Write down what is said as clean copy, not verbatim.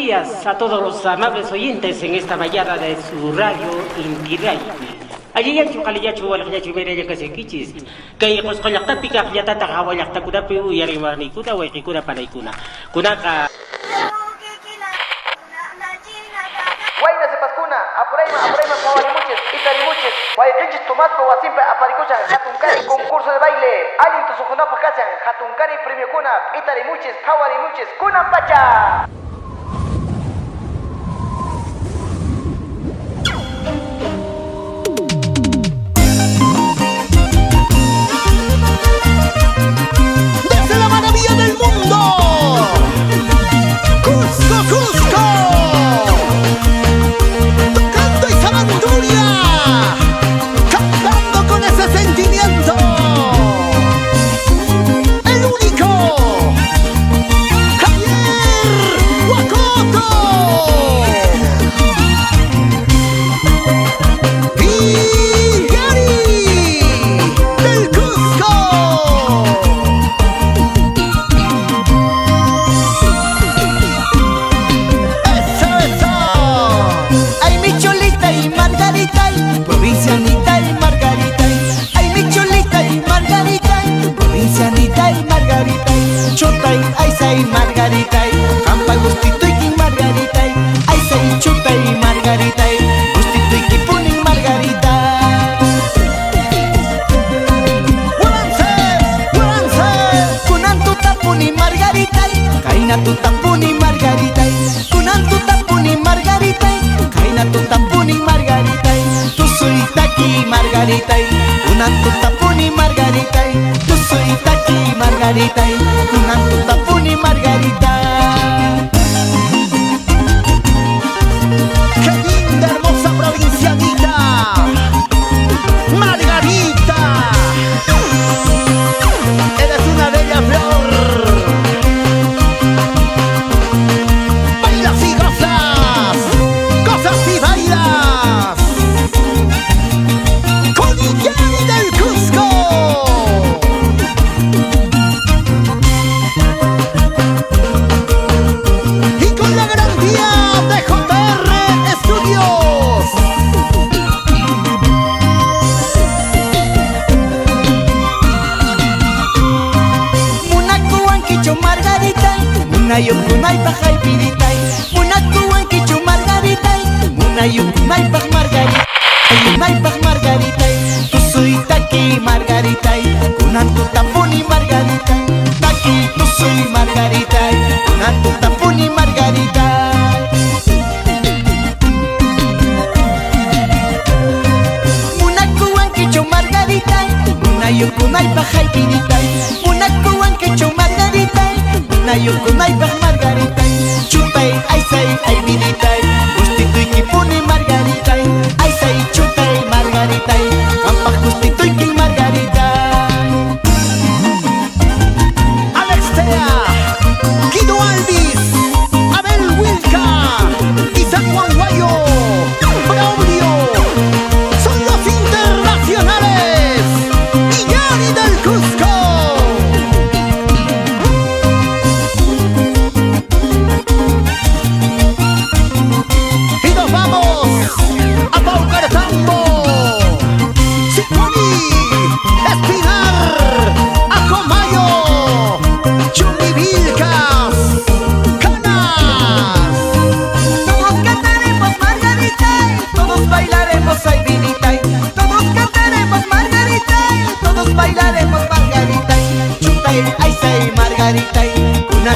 días a todos los amables oyentes en esta mañana de su radio Inti Radio. Allí ya chukaliyachu walakyachu mereya kasekichis. Kay qosqollaqta pika qllatata qawallaqtakunapi uyariwarniykuna wayqikuna panaykuna. Kunaqa Wayna sepaskuna, apurayma qawarimuchis, itarimuchis, wayqinchis Tomaspa wasimpa aparikushan, hatunkari concurso de baile, allin tusukunapa kasan, hatunkari premiokuna, itarimuchis, qawarimuchis, kunan pacha. Desde la maravilla del mundo, Cusco, Cusco, tocando esa bandurria, cantando con ese sentimiento, el único, Javier Huacoto, y Gary del Cusco. Provincianita y Margarita, ay mi chulita y Margarita, provincianita y Margarita, chuta y ay say Margarita, campa gustito y Margarita, ay say chuta y Margarita, gustito y kipun y Margarita. Guarance, kunan tu tapun y Margarita, kaina tu tapun y Margarita, kunan tu tapun y Margarita, kaina tu tapun y Margarita. Soy Taki Margarita, una tuta puni Margarita, yo soy Taki Margarita, una tuta puni Margarita. ¡Qué linda, hermosa provincianita! ¡Margarita! Eres una bella flor. Bailas y gozas, gozas y bailas. Gary del Cusco. Y con la garantía de JR Studios. Munakuan kicho Margarita, munayukunay bajay piritai. Munakuan kicho Margarita, munayukunay baj Margarita. May baj Margarita, tu soy Taki Margarita, kunan tu tapuni Margarita, Taki tu soy Margarita, kunan tu tapuni Margarita. Munakuan kicho Margarita, munayukunay bajay pirita, munakuan kicho Margarita, munayukunay baj Margarita, chutay ay say ay pirita, gustito y kipuni Margarita, ay say chutay Margarita, campak gustito y Margarita. Alex Tea, Guido Alvis, Abel Wilca y San Juan Guayo, Braulio, son los internacionales y Gary del Cusco. Y nos vamos a Paucartambo, Symphony, Espinar, Acomayo, Chumivilcas, Canas. Todos cantaremos Margarita, todos bailaremos ay vinita, todos cantaremos Margarita, todos bailaremos Margarita, chutay ay say Margarita, una